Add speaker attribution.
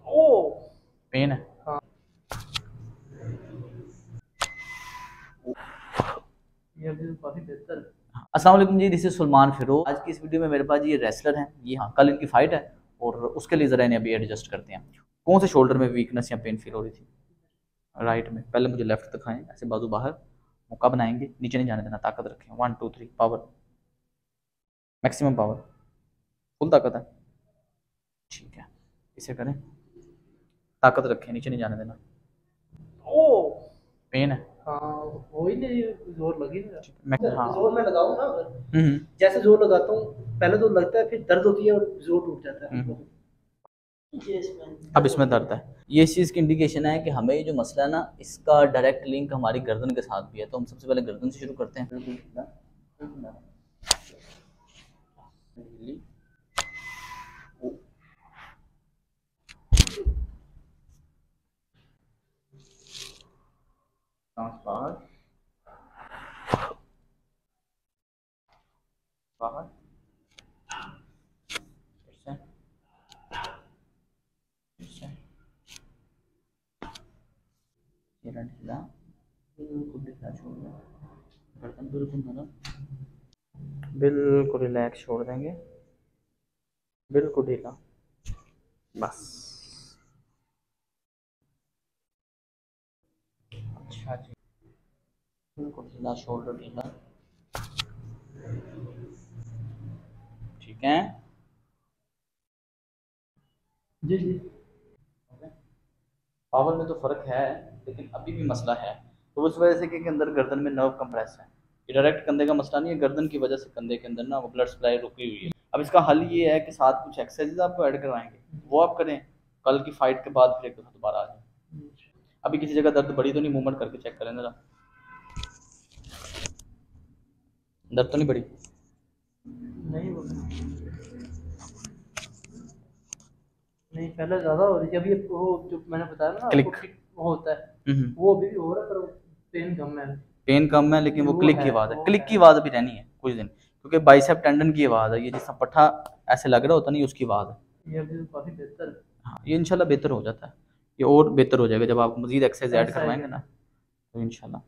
Speaker 1: ओ
Speaker 2: pen है।
Speaker 1: हाँ, ये अभी तो काफी बेहतर है।
Speaker 2: अस्सलाम वालेकुम जी, दिस इज सलमान फिरोज। आज की इस वीडियो में मेरे पास ये रेसलर हैं, ये हाँ कल इनकी फाइट है और उसके लिए ज़रा इन्हें अभी एडजस्ट करते हैं। कौन से शोल्डर में वीकनेस या पेन फील हो रही थी? राइट में। पहले मुझे लेफ्ट दिखाएं, ऐसे बाजू बाहर, मुक्का बनाएंगे, नीचे नहीं जाने देना, ताकत रखें। 1 2 3 पावर, मैक्सिमम पावर, फुल ताकत है। ठीक है, इसे करें, ताकत रखें, नीचे नहीं जाने देना।
Speaker 1: ओ
Speaker 2: पेन है।
Speaker 1: हाँ, हो ही नहीं, जोर लगी नहीं
Speaker 2: ठीक है, मैं हाँ।
Speaker 1: जोर मैं लगाऊं ना अगर,
Speaker 2: हम्म
Speaker 1: जैसे जोर लगाता हूँ पहले तो लगता है, फिर दर्द होती है और जोर टूट जाता है।
Speaker 2: हम्म।
Speaker 1: ये इसमें
Speaker 2: अब इसमें दर्द है, ये इस चीज़ की इंडिकेशन है कि हमें ये जो मसला है ना, इसका डायरेक्ट लिंक हमारी गर्दन के साथ भी है। तो हम सबसे पहले गर्दन से शुरू करते हैं। सांस बाहर बाहर, फिर से फिर से, ये ढीला, बिल्कुल ढीला छोड़ दें, गर्दन बिल्कुल नरम, बिल्कुल रिलैक्स छोड़ देंगे, बिल्कुल ढीला, बस। अच्छा जी, बिल्कुल ढीला, शोल्डर ढीला। ठीक है
Speaker 1: जी जी।
Speaker 2: पावर में तो फर्क है, लेकिन अभी भी मसला है। तो उस वजह से कि अंदर गर्दन में नर्व कंप्रेस है। ये डायरेक्ट कंधे का मसला नहीं है, गर्दन की वजह से कंधे के अंदर ना वो ब्लड सप्लाई रुकी हुई है। अब इसका हल ये है कि साथ कुछ एक्सरसाइज आपको ऐड करवाएंगे, वो आप करें। कल की फाइट के बाद फिर एक दफा दोबारा आ जाए। अभी किसी जगह दर्द बड़ी तो नहीं? मूवमेंट करके चेक करें जरा, दर्द तो नहीं बड़ी?
Speaker 1: नहीं बोला, नहीं पहले ज्यादा हो रही थी, अभी वो जो मैंने बताया ना आपको,
Speaker 2: क्लिक।
Speaker 1: वो होता है, वो अभी भी हो रहा है, पर पेन कम है।
Speaker 2: पेन कम है, लेकिन वो
Speaker 1: वो
Speaker 2: क्लिक की
Speaker 1: है,
Speaker 2: आवाज़ है,
Speaker 1: वो
Speaker 2: क्लिक की
Speaker 1: है।
Speaker 2: आवाज़ अभी रहनी है कुछ दिन, क्योंकि बाइसेप टेंडन की आवाज़ है, ये जिसका पट्टा ऐसे लग रहा होता नहीं, उसकी आवाज़ है।
Speaker 1: ये अभी तो काफी बेहतर है।
Speaker 2: हाँ, ये इंशाल्लाह बेहतर हो जाता है। ये और बेहतर हो जाएगा जब आप मजीद एक्सरसाइज ऐड
Speaker 1: ऐसा ही
Speaker 2: करवाएंगे
Speaker 1: है।
Speaker 2: ना, तो इंशाल्लाह